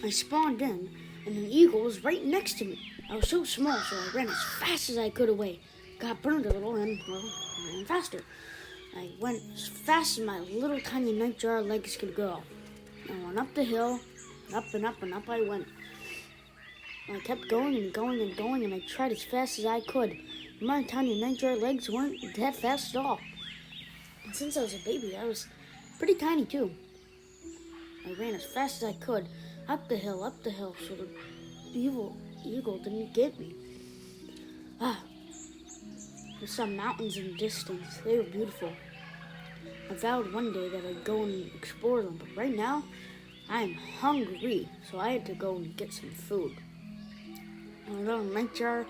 I spawned in, and an eagle was right next to me. I was so small, so I ran as fast as I could away. Got burned a little and, ran faster. I went as fast as my little tiny Nightjar legs could go. I went up the hill, up and up and up I went. I kept going and going and going, and I tried as fast as I could. My tiny Nightjar legs weren't that fast at all. And since I was a baby, I was pretty tiny too. I ran as fast as I could, up the hill, so the evil eagle didn't get me. I saw mountains in the distance. They were beautiful. I vowed one day that I'd go and explore them, but right now, I'm hungry, so I had to go and get some food. My little Nightjar,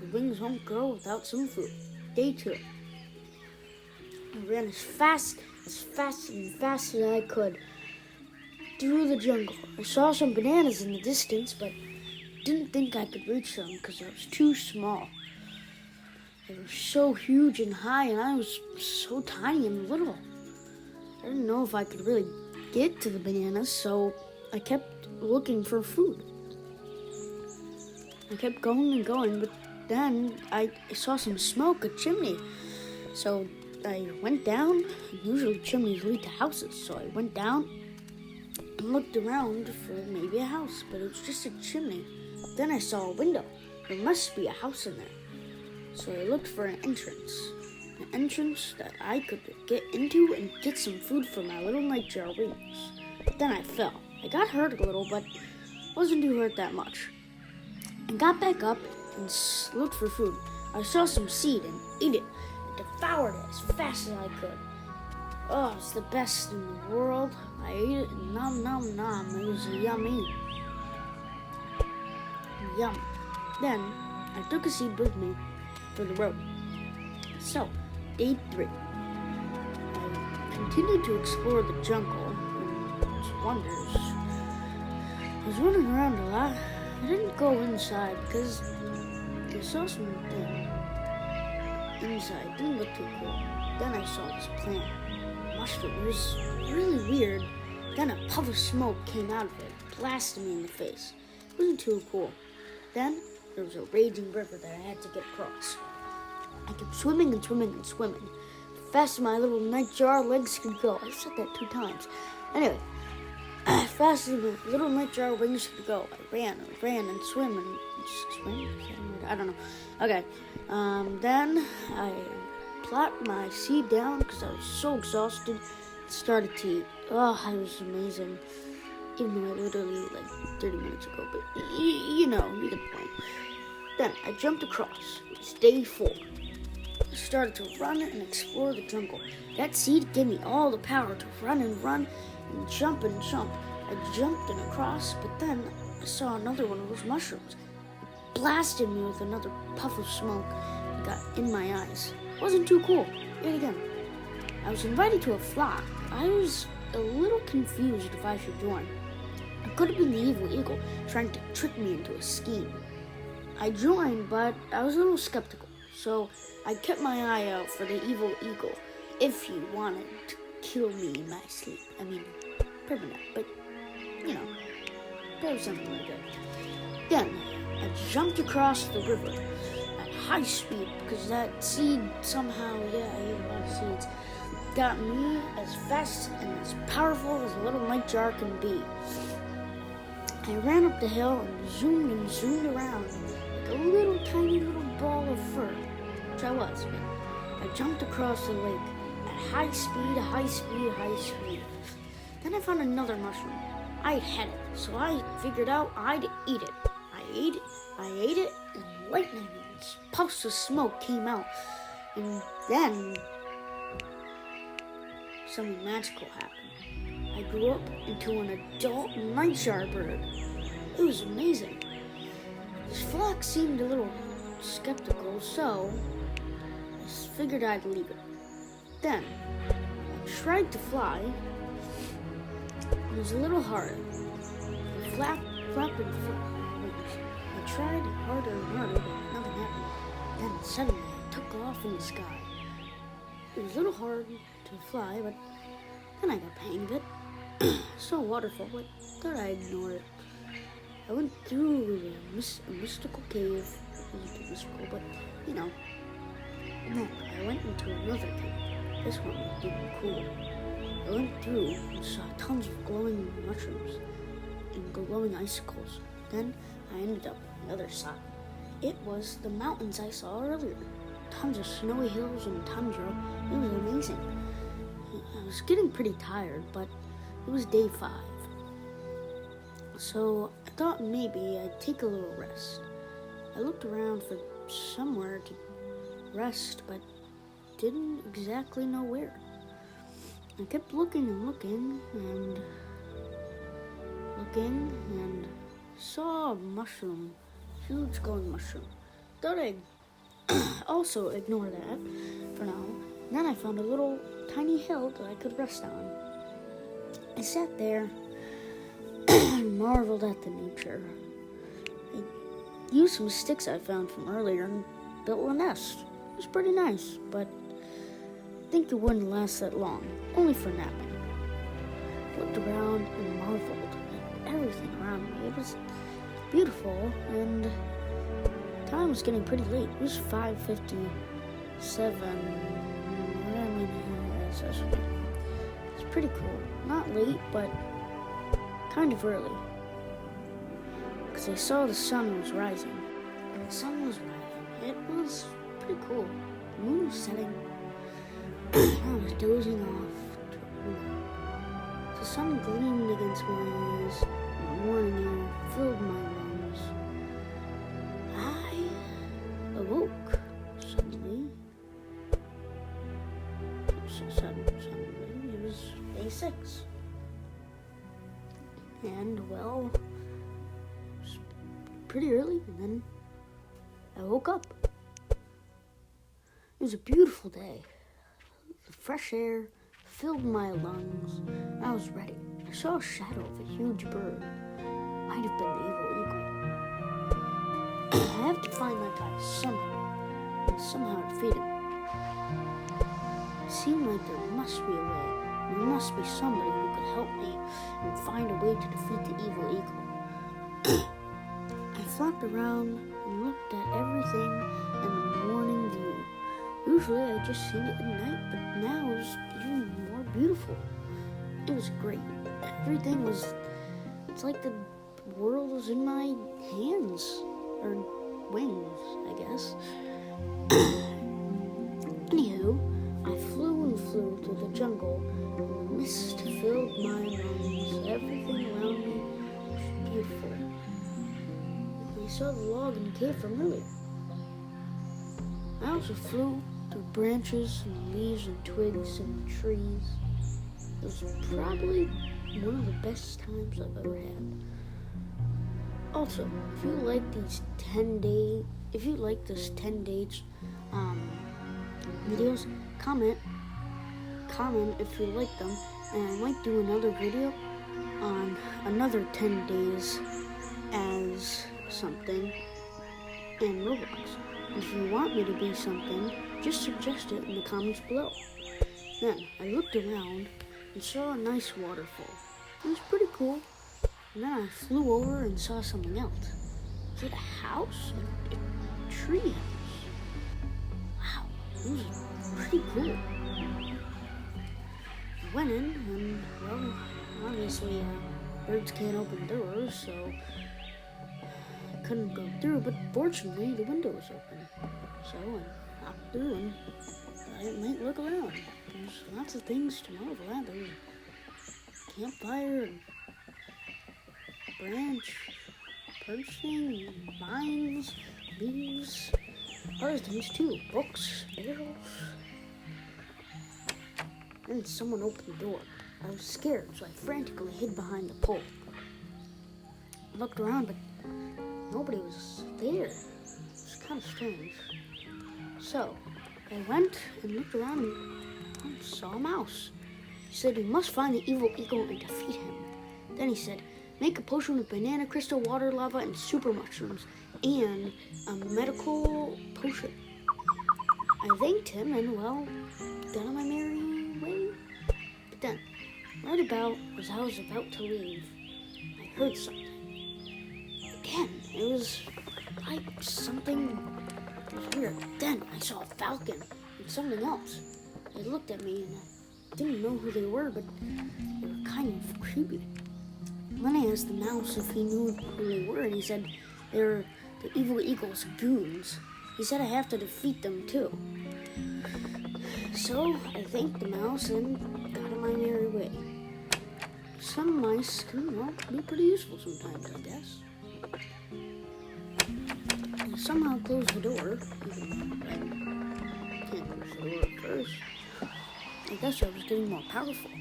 the wings won't grow without some food. Day 2. I ran as fast as I could through the jungle. I saw some bananas in the distance, but didn't think I could reach them because I was too small. They were so huge and high, and I was so tiny and little. I didn't know if I could really get to the bananas, so I kept looking for food. I kept going and going, but then I saw some smoke, a chimney. So I went down. Usually chimneys lead to houses, so I went down and looked around for maybe a house, but it was just a chimney. Then I saw a window. There must be a house in there. So I looked for an entrance that I could get into and get some food for my little Nightjar wings. Then I fell. I got hurt a little, but wasn't too hurt that much. I got back up and looked for food. I saw some seed and ate it and devoured it as fast as I could. Oh, it's the best in the world. I ate it and nom nom nom. It was yummy. Yum. Then I took a seed with me for the road. So, day 3. I continued to explore the jungle and its wonders. I was running around a lot. I didn't go inside because I saw something inside. It didn't look too cool. Then I saw this plant. Mushroom. It was really weird. Then a puff of smoke came out of it, blasting me in the face. It wasn't too cool. Then there was a raging river that I had to get across. I kept swimming and swimming and swimming, fast as my little Nightjar legs could go. I said that 2 times. Anyway, as fast as my little Nightjar wings could go, I ran and swim and swim. I don't know. Okay. Then I plopped my seed down because I was so exhausted. Started to eat. Oh, it was amazing. Even though I literally 30 minutes ago, but you get the point. Then I jumped across. It was day 4. I started to run and explore the jungle. That seed gave me all the power to run and jump and jump. I jumped and across, but then I saw another one of those mushrooms. It blasted me with another puff of smoke. It got in my eyes. It wasn't too cool. Yet again. I was invited to a flock. I was a little confused if I should join. It could have been the evil eagle trying to trick me into a scheme. I joined, but I was a little skeptical, so I kept my eye out for the evil eagle if he wanted to kill me in my sleep. I mean, probably not, but, there was something like that. Then, I jumped across the river at high speed because that seed somehow, I ate a lot of seeds, got me as fast and as powerful as a little Nightjar can be. I ran up the hill and zoomed around like a little tiny little ball of fur, which I was, but I jumped across the lake at high speed. Then I found another mushroom. I had it, so I figured out I'd eat it. I ate it, and lightning and puffs of smoke came out. And then something magical happened. I grew up into an adult Nightjar bird. It was amazing. This flock seemed a little skeptical, so I figured I'd leave it. Then I tried to fly. It was a little hard. Flapping wings. I tried harder and harder, but nothing happened. Then suddenly I took off in the sky. It was a little hard to fly, but then I got the hang of it. So waterfall, but thought I'd ignore it. I went through a mystical cave. It wasn't mystical, but you know. And then I went into another cave. This one was even cool. I went through and saw tons of glowing mushrooms and glowing icicles. Then I ended up on the other side. It was the mountains I saw earlier. Tons of snowy hills and tundra. It was amazing. I was getting pretty tired, but it was day 5. So I thought maybe I'd take a little rest. I looked around for somewhere to rest, but didn't exactly know where. I kept looking and saw a mushroom, huge glowing mushroom. Thought I'd also ignore that for now. And then I found a little tiny hill that I could rest on. I sat there and marveled at the nature. I used some sticks I found from earlier and built a nest. It was pretty nice, but I think it wouldn't last that long, only for napping. Looked around and marveled at everything around me. It was beautiful, and time was getting pretty late. It was 5:57. It's pretty cool. Not late, but kind of early. Because I saw the sun was rising. And the sun was rising. It was pretty cool. The moon was setting. I was dozing off. The sun gleamed against my eyes. The morning air filled my lungs. I awoke suddenly. It was day 6. And, well, it was pretty early, and then I woke up. It was a beautiful day. The fresh air filled my lungs. I was ready. I saw a shadow of a huge bird. Might have been the evil eagle. I have to find that guy somehow, and somehow defeat him. It seemed like there must be a way. There must be somebody who could help me and find a way to defeat the evil eagle. I flopped around and looked at everything in the morning view. Usually I just seen it at night, but now it was even more beautiful. It was great. Everything was, it's like the world was in my hands, or wings, I guess. Anywho, I flew and flew through the jungle. The mist filled my lungs. Everything around me was beautiful. I saw the log in the cave from earlier. I also flew through branches and leaves and twigs and trees. It was probably one of the best times I've ever had. Also, if you like this 10 days videos, comment if you like them, and I might do another video on another 10 days as something in Roblox. If you want me to be something, just suggest it in the comments below. Then I looked around and saw a nice waterfall. It was pretty cool. And then I flew over and saw something else. Was it a house? A tree house. Wow, it was pretty cool. I went in and, well, obviously birds can't open doors, so I couldn't go through, but fortunately the window was open. So I hopped through and I might look around. There's lots of things to marvel at. There's a campfire and branch, perching, vines, leaves, other things too, books, barrels. Then someone opened the door. I was scared, so I frantically hid behind the pole. I looked around, but nobody was there. It was kind of strange. So I went and looked around and saw a mouse. He said, "You must find the evil eagle and defeat him." Then he said, "Make a potion with banana crystal, water, lava, and super mushrooms, and a medical potion." I thanked him and, well, got on my merry way. But then, right about as I was about to leave, I heard something. again, it was like something weird. Then I saw a falcon and something else. They looked at me and I didn't know who they were, but they were kind of creepy. Then I asked the mouse if he knew who they were, and he said they were the Evil Eagle's goons. He said I have to defeat them too. So I thanked the mouse and got on my merry way. Some mice can, be pretty useful sometimes, I guess. I somehow closed the door, even though I can't close the door at first. I guess I was getting more powerful.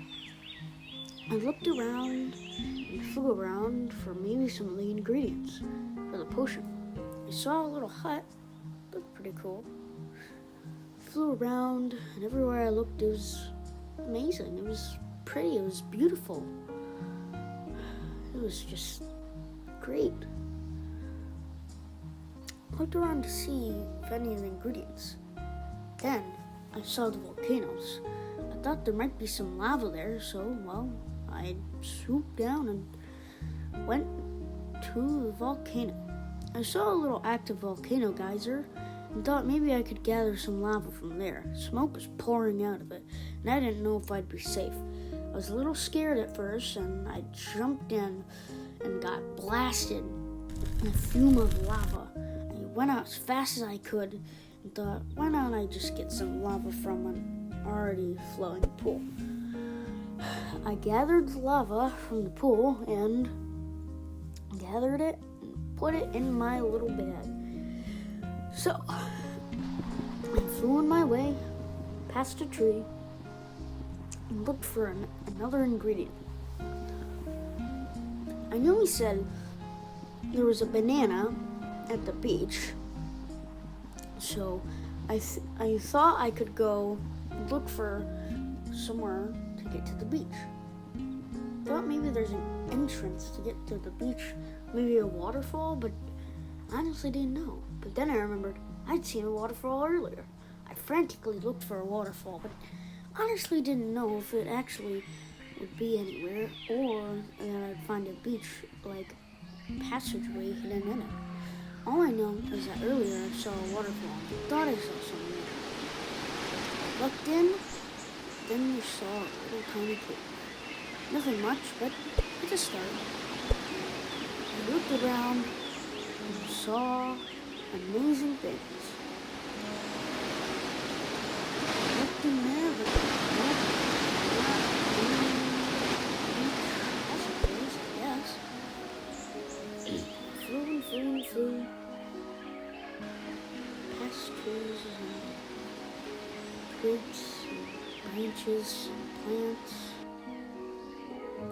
I looked around and flew around for maybe some of the ingredients for the potion. I saw a little hut, looked pretty cool. Flew around, and everywhere I looked, it was amazing. It was pretty, it was beautiful. It was just great. I looked around to see if any of the ingredients. Then I saw the volcanoes. I thought there might be some lava there, so, I swooped down and went to the volcano. I saw a little active volcano geyser and thought maybe I could gather some lava from there. Smoke was pouring out of it, and I didn't know if I'd be safe. I was a little scared at first, and I jumped in and got blasted in a fume of lava. I went out as fast as I could and thought, why not I just get some lava from an already flowing pool? I gathered the lava from the pool and gathered it and put it in my little bag. So, I flew on my way past a tree and looked for another ingredient. I know he said there was a banana at the beach, so I thought I could go look for somewhere to get to the beach. Thought maybe there's an entrance to get to the beach, maybe a waterfall, but honestly didn't know. But then I remembered I'd seen a waterfall earlier. I frantically looked for a waterfall, but honestly didn't know if it actually would be anywhere or that I'd find a beach like passageway hidden in it. All I know is that earlier I saw a waterfall and thought I saw something there. I looked in, then we saw a little tiny pool. Nothing much, but it's a start. I looked around and saw amazing things. I looked in there, but flew past trees and twigs and branches and plants.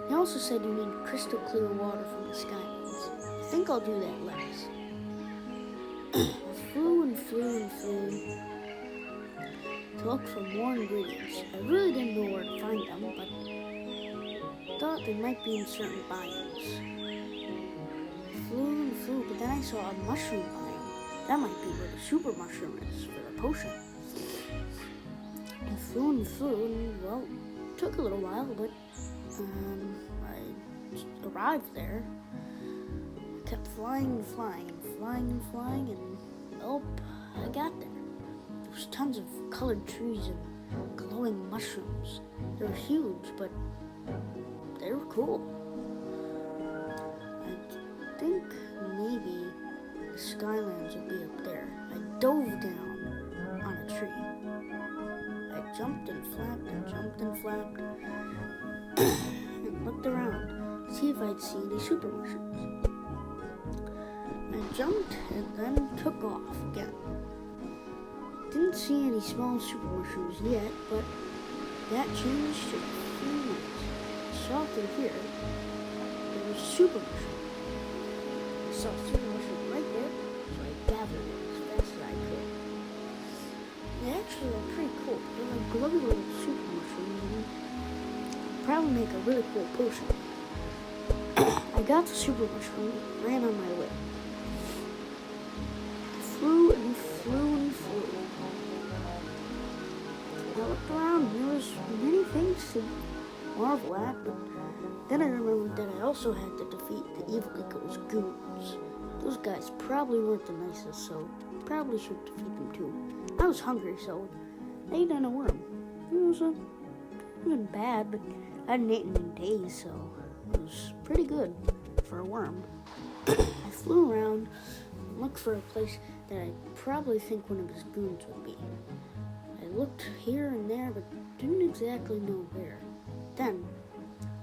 He also said you need crystal clear water from the skylands. I think I'll do that last. I flew and flew and flew to look for more ingredients. I really didn't know where to find them, but thought they might be in certain biomes. Flew and flew, but then I saw a mushroom biome. That might be where the super mushroom is for the potion. I flew and flew, and took a little while, but I arrived there. I kept flying and flying and flying and flying, and I got there. There was tons of colored trees and glowing mushrooms. They were huge, but they were cool. I think maybe the Skylands would be up there. I dove down on a tree. I jumped and flapped and jumped and flapped and looked around to see if I'd see any super mushrooms. I jumped and then took off again. Didn't see any small super mushrooms yet, but that changed in a few minutes. I saw through here, there was super mushrooms. I saw a super mushroom right there, so I gathered it as fast as I could. They actually are pretty cool. They're like glowy little super mushrooms, and they'll probably make a really cool potion. I got the super mushroom, ran on my way. I flew and flew and flew. I looked around, and there was many things to marvel at, but then I remembered that I also had to defeat the Evil Eagle's goons. Those guys probably weren't the nicest, so probably should defeat them too. I was hungry, so I ate on a worm. It wasn't bad, but I hadn't eaten in days, so it was pretty good for a worm. I flew around and looked for a place that I probably think one of his goons would be. I looked here and there, but didn't exactly know where. Then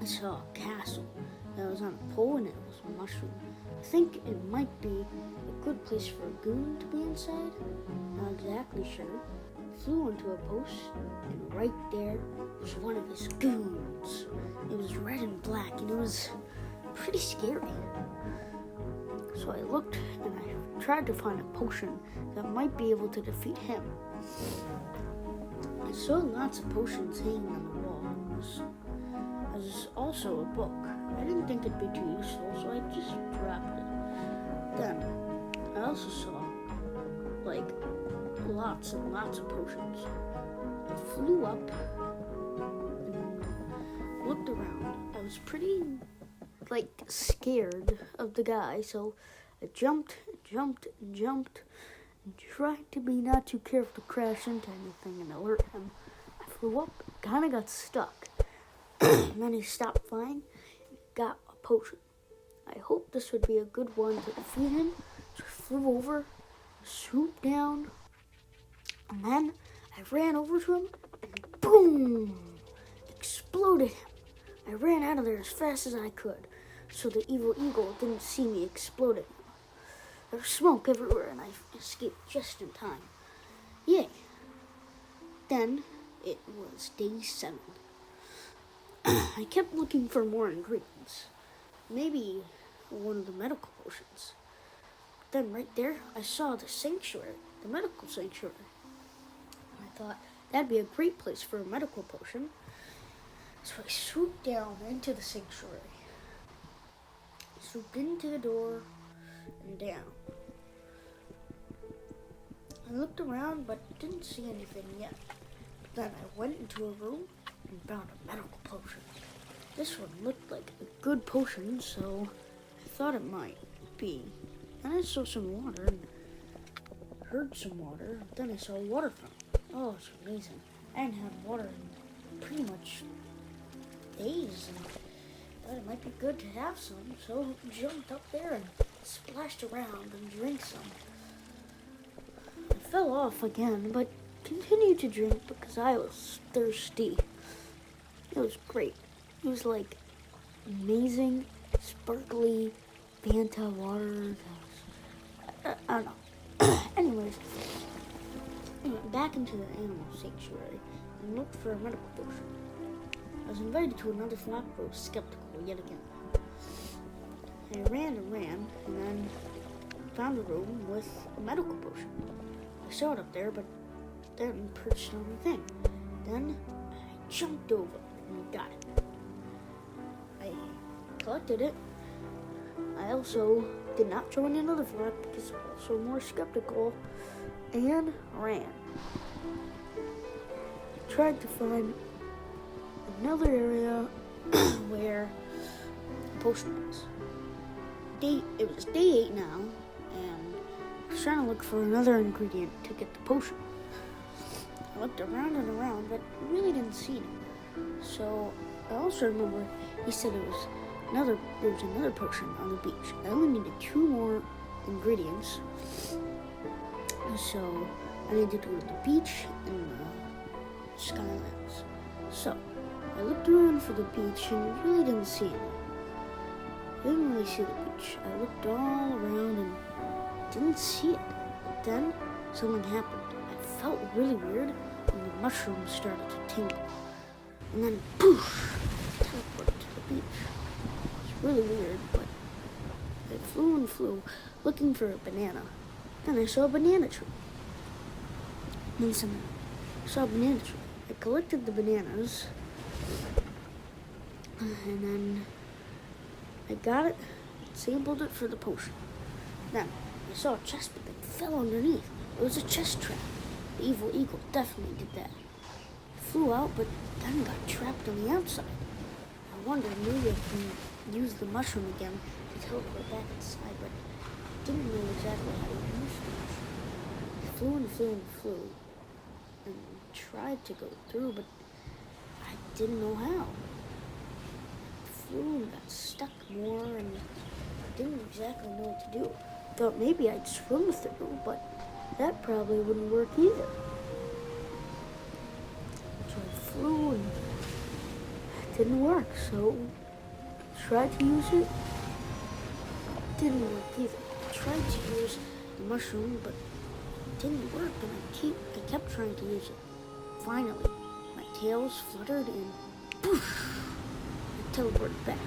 I saw a castle that was on a pole and it was a mushroom. I think it might be a good place for a goon to be inside. Not exactly sure. Flew onto a post, and right there was one of his goons. It was red and black, and it was pretty scary. So I looked, and I tried to find a potion that might be able to defeat him. I saw lots of potions hanging on the wall. There was also a book. I didn't think it'd be too useful, so I just dropped it. Then, I also saw, lots and lots of potions. I flew up and looked around. I was pretty, scared of the guy, so I jumped, and tried to be not too careful to crash into anything and alert him. I flew up, kind of got stuck. And then he stopped flying and got a potion. I hoped this would be a good one to defeat him, so I flew over, swooped down, and then I ran over to him and boom! Exploded him. I ran out of there as fast as I could, so the evil eagle didn't see me exploding him. There was smoke everywhere and I escaped just in time. Yay! Then it was day 7. I kept looking for more ingredients. Maybe one of the medical potions. Then right there, I saw the sanctuary, the medical sanctuary. I thought that'd be a great place for a medical potion. So I swooped down into the sanctuary. Swooped into the door and down. I looked around but didn't see anything yet. But then I went into a room and found a medical potion. This one looked like a good potion, so I thought it might be. Then I saw some water and heard some water. Then I saw a water fountain. Oh, it's amazing. I hadn't had water in pretty much days, and thought it might be good to have some, so I jumped up there and splashed around and drank some. I fell off again, but continued to drink because I was thirsty. It was great. It was amazing, sparkly Fanta water. I don't know. Anyways, I went back into the animal sanctuary and looked for a medical potion. I was invited to another flock, but was skeptical yet again. I ran, and then found a room with a medical potion. I saw it up there, but then perched on the thing. Then I jumped over and got it. I collected it. I also did not join another flock because I was also more skeptical, and ran. I tried to find another area where the potion was. It was day 8 now, and I was trying to look for another ingredient to get the potion. I looked around and around, but really didn't see it. So I also remember he said there was another potion on the beach. I only needed 2 more ingredients, so I needed to go to the beach and the Skylands. So I looked around for the beach and really didn't see any. I didn't really see the beach. I looked all around and didn't see it. But then something happened. I felt really weird and the mushrooms started to tingle. And then poof, I teleported to the beach. It's really weird, but I flew and flew looking for a banana. Then I saw a banana tree. Then I saw a banana tree. I collected the bananas, and then I got it, sampled it for the potion. Then I saw a chest, but it fell underneath. It was a chest trap. The evil eagle definitely did that. I flew out, but then got trapped on the outside. I wondered maybe I can use the mushroom again to teleport back inside, but didn't know exactly how to use them. I flew and flew and flew and tried to go through, but I didn't know how. I flew and got stuck more and didn't exactly know what to do. Thought maybe I'd swim through, but that probably wouldn't work either. So I flew and it didn't work, so I tried to use it. Didn't work either. I tried to use the mushroom, but it didn't work, and I kept trying to use it. Finally, my tails fluttered and poof, I teleported back.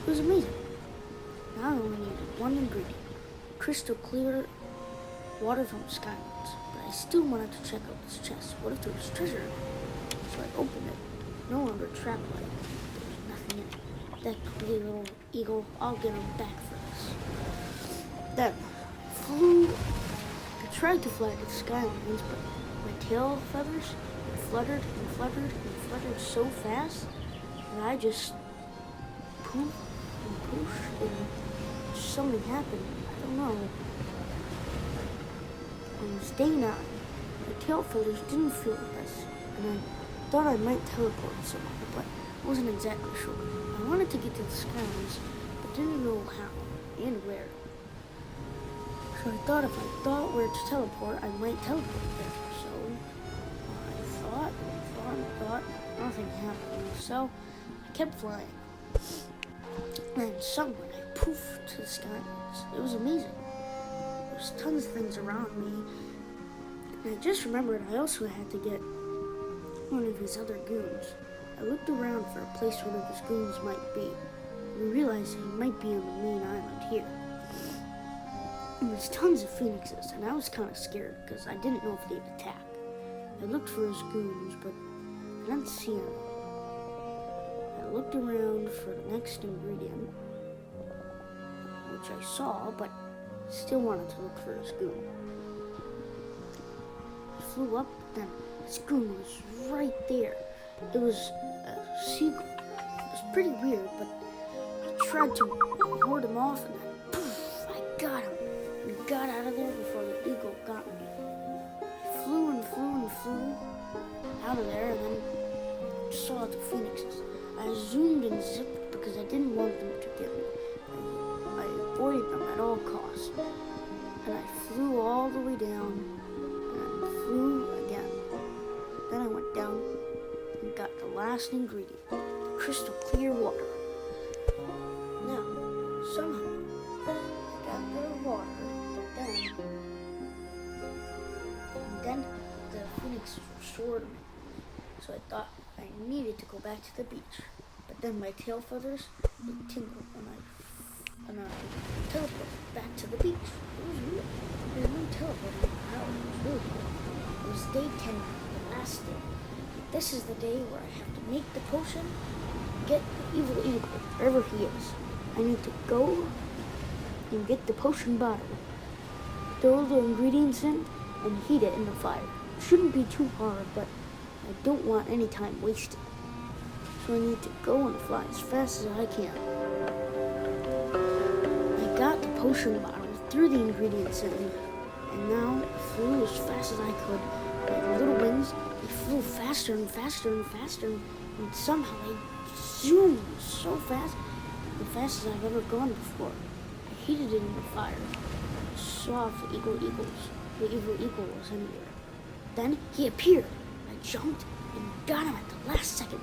It was amazing. Now I only needed one ingredient, crystal clear water from Skylands, but I still wanted to check out this chest. What if there was treasure in it? So I opened it. No longer trap light. There was nothing in it. That greedy little eagle, I'll get him back for this. Then, I tried to fly to the Skylands, but my tail feathers fluttered and fluttered and fluttered so fast that I just poof and poof and something happened. I don't know. It was day 9. My tail feathers didn't feel the best, and I thought I might teleport somewhere, but I wasn't exactly sure. I wanted to get to the Skylands, but didn't know how and where. So I thought if I thought where to teleport, I might teleport there. So I thought, nothing happened. So I kept flying. And suddenly I poofed to the Skylands. It was amazing. There was tons of things around me. And I just remembered I also had to get one of his other goons. I looked around for a place one of his goons might be. And I realized he might be on the main island here. There was tons of phoenixes, and I was kind of scared because I didn't know if they'd attack. I looked for his goons, but I didn't see them. I looked around for the next ingredient, which I saw, but still wanted to look for his goon. I flew up, then his goon was right there. It was a secret. It was pretty weird, but I tried to ward him off, and then poof, I got him. And got out of there before the eagle got me. I flew and flew and flew out of there, and then saw the phoenixes. I zoomed and zipped because I didn't want them to get me. I avoided them at all costs. And I flew all the way down, and I flew again. Then I went down and got the last ingredient, crystal clear water. Now, somehow, I got the water. Then the phoenix restored me, so I thought I needed to go back to the beach. But then my tail feathers would tingle, and I teleported back to the beach. It was weird. There's no teleporting power. It was really cool. It was day 10, the last day. This is the day where I have to make the potion, get the evil eagle, wherever he is. I need to go and get the potion bottle, throw the ingredients in, and heat it in the fire. It shouldn't be too hard, but I don't want any time wasted. So I need to go and fly as fast as I can. I got the potion bottle, threw the ingredients in, and now I flew as fast as I could. My little wings, they flew faster and faster and faster, and somehow they zoomed so fast, the fastest I've ever gone before. I heated it in the fire. I saw if the evil eagle was anywhere. Then he appeared. I jumped and got him at the last second.